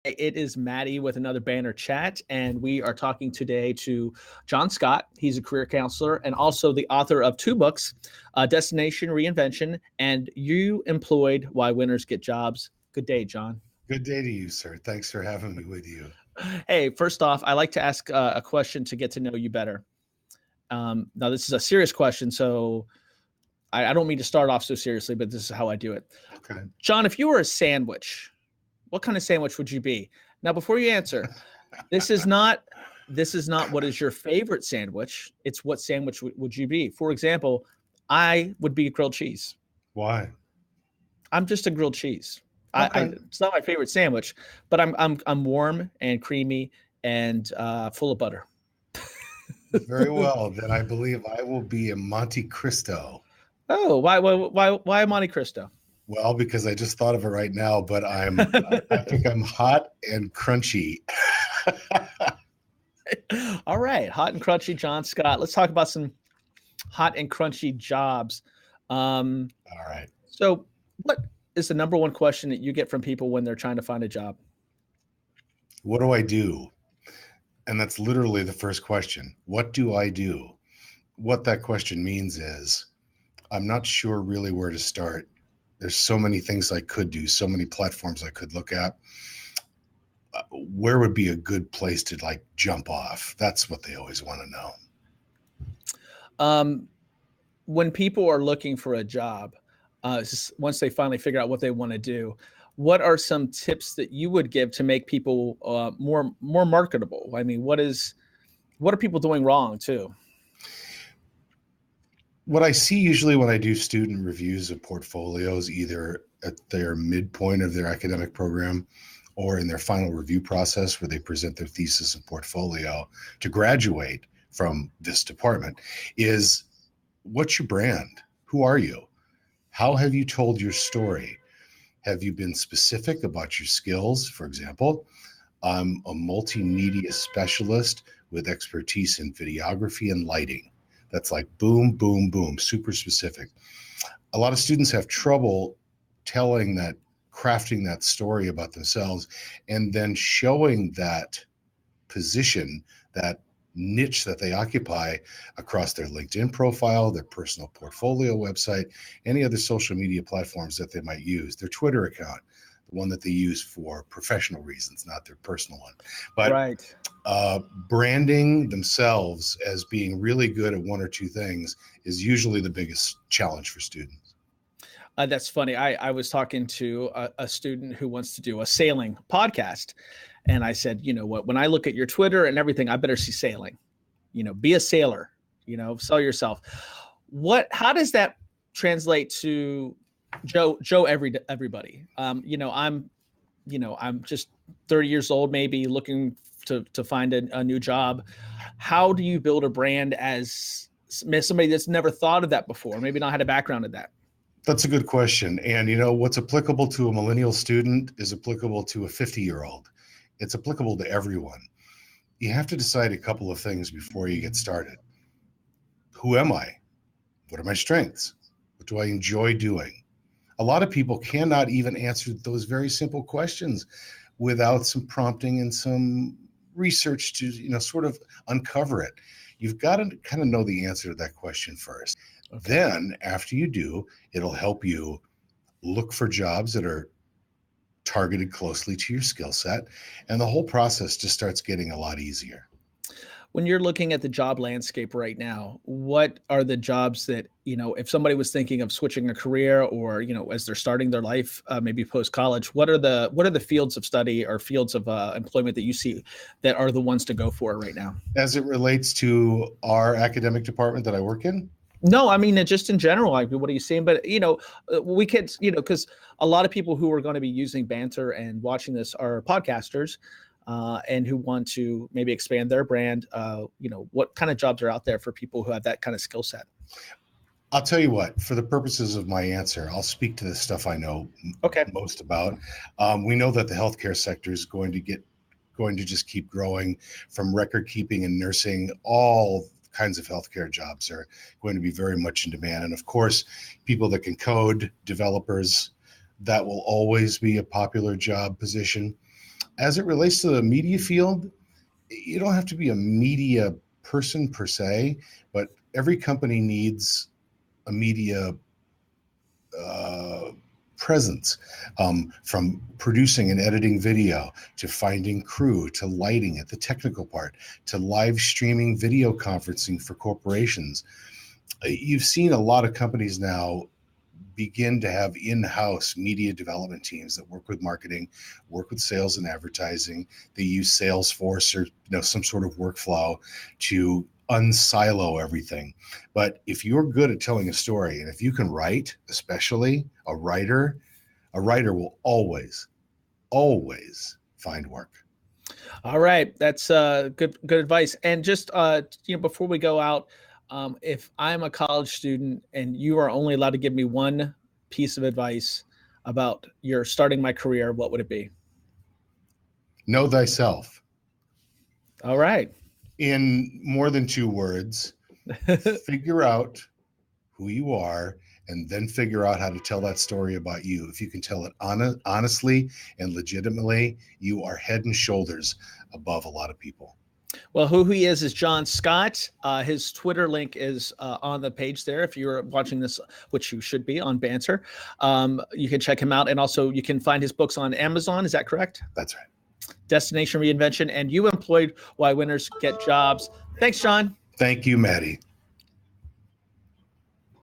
It is Matty with another Banter chat, and we are talking today to John Staudt. He's a career counselor and also the author of two books, Destination Reinvention and You Employed: Why Winners Get Jobs. Good day, John. Good day to you, sir. Thanks for having me with you. Hey, first off, I like to ask a question to get to know you better. Now, this is a serious question, so I don't mean to start off so seriously, but this is how I do it. Okay. John, if you were a sandwich, what kind of sandwich would you be? Now, before you answer, this is not what is your favorite sandwich. It's what sandwich would you be? For example, I would be grilled cheese. Why? I'm just a grilled cheese. Okay. It's not my favorite sandwich, but I'm warm and creamy and full of butter. Very well. Then I believe I will be a Monte Cristo. Oh, why Monte Cristo? Well, because I just thought of it right now, but I think I'm hot and crunchy. All right, hot and crunchy, John Staudt. Let's talk about some hot and crunchy jobs. All right. So, what is the number one question that you get from people when they're trying to find a job? What do I do? And that's literally the first question. What do I do? What that question means is, I'm not sure really where to start. There's so many things I could do, so many platforms I could look at. Where would be a good place to jump off? That's what they always want to know. When people are looking for a job, once they finally figure out what they want to do, what are some tips that you would give to make people more marketable? I mean, what are people doing wrong too? What I see usually when I do student reviews of portfolios, either at their midpoint of their academic program or in their final review process where they present their thesis and portfolio to graduate from this department, is what's your brand? Who are you? How have you told your story? Have you been specific about your skills? For example, I'm a multimedia specialist with expertise in videography and lighting. That's like boom, boom, boom, super specific. A lot of students have trouble crafting that story about themselves and then showing that position, that niche that they occupy across their LinkedIn profile, their personal portfolio website, any other social media platforms that they might use, their Twitter account, the one that they use for professional reasons, not their personal one. But right. Branding themselves as being really good at one or two things is usually the biggest challenge for students. That's funny. I was talking to a student who wants to do a sailing podcast. And I said, you know what, when I look at your Twitter and everything, I better see sailing, be a sailor, sell yourself. How does that translate to Joe, everybody? I'm just 30 years old, maybe looking to find a new job. How do you build a brand as somebody that's never thought of that before, maybe not had a background in that? That's a good question. And what's applicable to a millennial student is applicable to a 50-year-old. It's applicable to everyone. You have to decide a couple of things before you get started. Who am I? What are my strengths? What do I enjoy doing? A lot of people cannot even answer those very simple questions without some prompting and some research to, sort of uncover it. You've got to kind of know the answer to that question first. Okay. Then after you do, it'll help you look for jobs that are targeted closely to your skill set, and the whole process just starts getting a lot easier. When you're looking at the job landscape right now, what are the jobs that, if somebody was thinking of switching a career or, as they're starting their life, maybe post-college, what are the fields of study or fields of employment that you see that are the ones to go for right now? As it relates to our academic department that I work in? No, I mean, just in general, what are you seeing? But, we could, because a lot of people who are going to be using Banter and watching this are podcasters and who want to maybe expand their brand. What kind of jobs are out there for people who have that kind of skill set? I'll tell you what, for the purposes of my answer, I'll speak to the stuff I know most about. We know that the healthcare sector is going to just keep growing, from record keeping and nursing. All kinds of healthcare jobs are going to be very much in demand. And of course, people that can code, developers, that will always be a popular job position. As it relates to the media field, you don't have to be a media person per se, but every company needs a media presence, from producing and editing video to finding crew to lighting it, the technical part, to live streaming video conferencing for corporations. You've seen a lot of companies now begin to have in-house media development teams that work with marketing, work with sales and advertising. They use Salesforce or some sort of workflow to unsilo everything. But if you're good at telling a story, and if you can write, especially a writer will always find work. All right, that's good advice. And just before we go out, if I'm a college student and you are only allowed to give me one piece of advice about your starting my career, what would it be? Know thyself. All right. In more than 2 words, figure out who you are, and then figure out how to tell that story about you. If you can tell it honestly and legitimately, you are head and shoulders above a lot of people. Well, who he is John Staudt. His Twitter link is on the page there. If you're watching this, which you should be, on Banter, you can check him out. And also you can find his books on Amazon. Is that correct? That's right. Destination Reinvention, and You Employed Why Winners Get Jobs. Thanks, John. Thank you, Matty.